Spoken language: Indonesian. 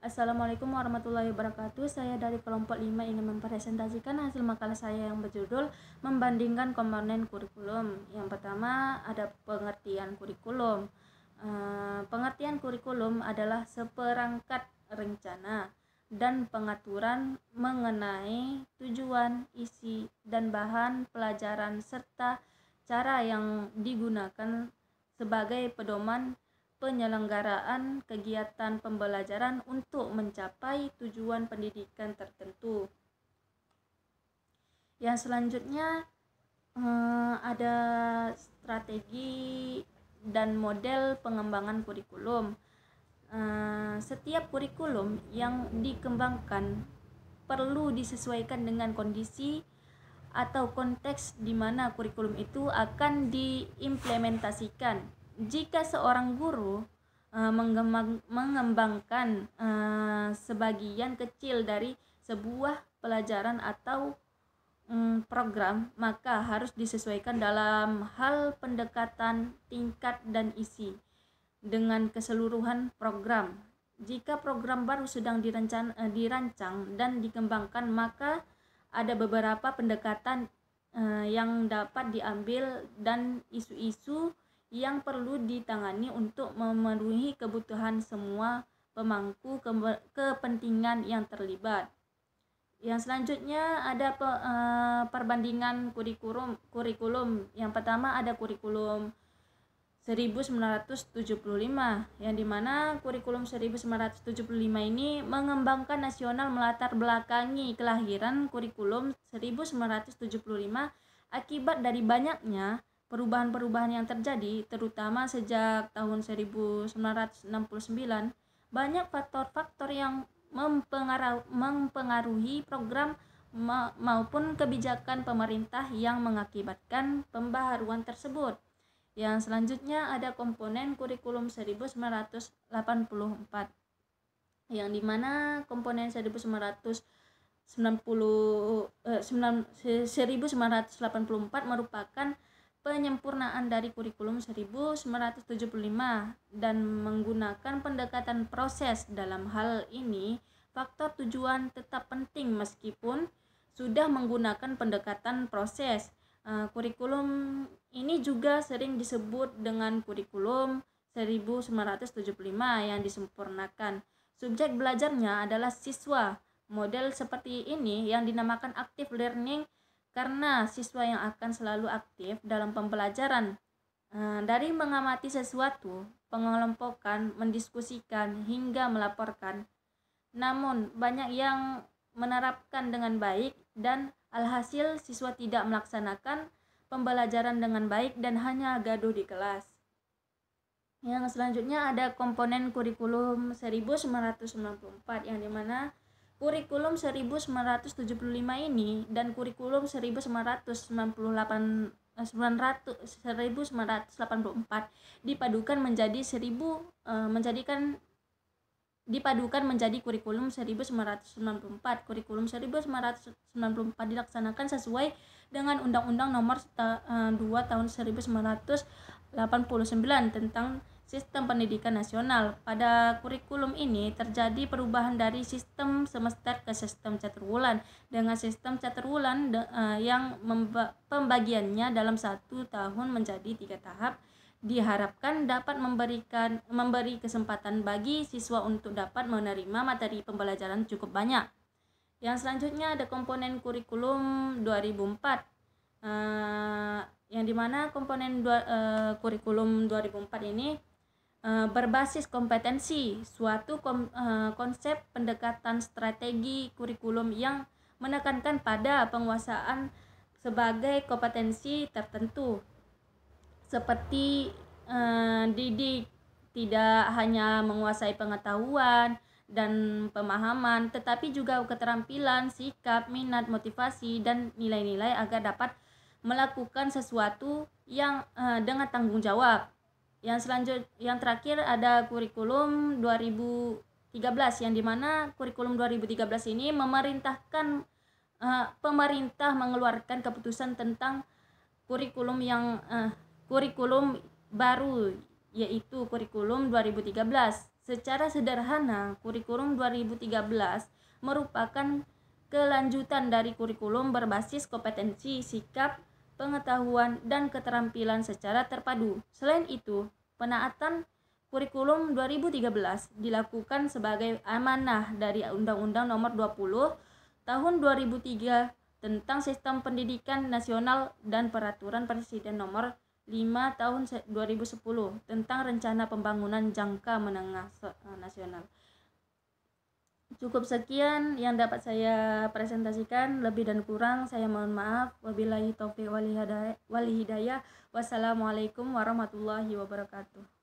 Assalamualaikum warahmatullahi wabarakatuh. Saya dari kelompok 5 ingin mempresentasikan hasil makalah saya yang berjudul membandingkan komponen kurikulum. Yang pertama ada pengertian kurikulum. Pengertian kurikulum adalah seperangkat rencana dan pengaturan mengenai tujuan, isi, dan bahan pelajaran serta cara yang digunakan sebagai pedoman penyelenggaraan kegiatan pembelajaran untuk mencapai tujuan pendidikan tertentu. Yang selanjutnya ada strategi dan model pengembangan kurikulum. Setiap kurikulum yang dikembangkan perlu disesuaikan dengan kondisi atau konteks di mana kurikulum itu akan diimplementasikan. Jika seorang guru mengembangkan sebagian kecil dari sebuah pelajaran atau program, maka harus disesuaikan dalam hal pendekatan, tingkat, dan isi dengan keseluruhan program. Jika program baru sedang dirancang dan dikembangkan, maka ada beberapa pendekatan yang dapat diambil dan isu-isu yang perlu ditangani untuk memenuhi kebutuhan semua pemangku kepentingan yang terlibat. Yang selanjutnya ada perbandingan kurikulum. Yang pertama ada kurikulum 1975, yang dimana kurikulum 1975 ini mengembangkan nasional melatar belakangi kelahiran kurikulum 1975 akibat dari banyaknya perubahan-perubahan yang terjadi, terutama sejak tahun 1969. Banyak faktor-faktor yang mempengaruhi program maupun kebijakan pemerintah yang mengakibatkan pembaharuan tersebut. Yang selanjutnya ada komponen kurikulum 1984, yang dimana komponen 1984 merupakan penyempurnaan dari kurikulum 1975 dan menggunakan pendekatan proses. Dalam hal ini, faktor tujuan tetap penting meskipun sudah menggunakan pendekatan proses. Kurikulum ini juga sering disebut dengan kurikulum 1975 yang disempurnakan. Subjek belajarnya adalah siswa. Model seperti ini yang dinamakan active learning karena siswa yang akan selalu aktif dalam pembelajaran. Dari mengamati sesuatu, pengelompokan, mendiskusikan, hingga melaporkan. Namun, banyak yang menerapkan dengan baik dan alhasil siswa tidak melaksanakan pembelajaran dengan baik dan hanya gaduh di kelas. Yang selanjutnya ada komponen kurikulum 1994, yang dimana kurikulum 1975 ini dan kurikulum 1984 dipadukan menjadi kurikulum 1994. Kurikulum 1994 dilaksanakan sesuai dengan Undang-Undang Nomor 2 Tahun 1989 tentang Sistem Pendidikan Nasional. Pada kurikulum ini terjadi perubahan dari sistem semester ke sistem caturwulan. Dengan sistem caturwulan yang pembagiannya dalam 1 tahun menjadi 3 tahap, diharapkan dapat memberi kesempatan bagi siswa untuk dapat menerima materi pembelajaran cukup banyak. Yang selanjutnya ada komponen kurikulum 2004, yang dimana komponen kurikulum 2004 ini berbasis kompetensi, suatu konsep pendekatan strategi kurikulum yang menekankan pada penguasaan sebagai kompetensi tertentu, seperti didik tidak hanya menguasai pengetahuan dan pemahaman, tetapi juga keterampilan, sikap, minat, motivasi, dan nilai-nilai agar dapat melakukan sesuatu yang dengan tanggung jawab. Yang terakhir ada kurikulum 2013, yang dimana kurikulum 2013 ini pemerintah mengeluarkan keputusan tentang kurikulum baru, yaitu kurikulum 2013. Secara sederhana, kurikulum 2013 merupakan kelanjutan dari kurikulum berbasis kompetensi, sikap, pengetahuan, dan keterampilan secara terpadu. Selain itu, penaatan kurikulum 2013 dilakukan sebagai amanah dari Undang-Undang Nomor 20 Tahun 2003 tentang Sistem Pendidikan Nasional dan Peraturan Presiden Nomor 5 Tahun 2010 tentang Rencana Pembangunan Jangka Menengah Nasional. Cukup sekian yang dapat saya presentasikan, lebih dan kurang saya mohon maaf. Wabillahi taufiq wal hidayah. Wassalamualaikum warahmatullahi wabarakatuh.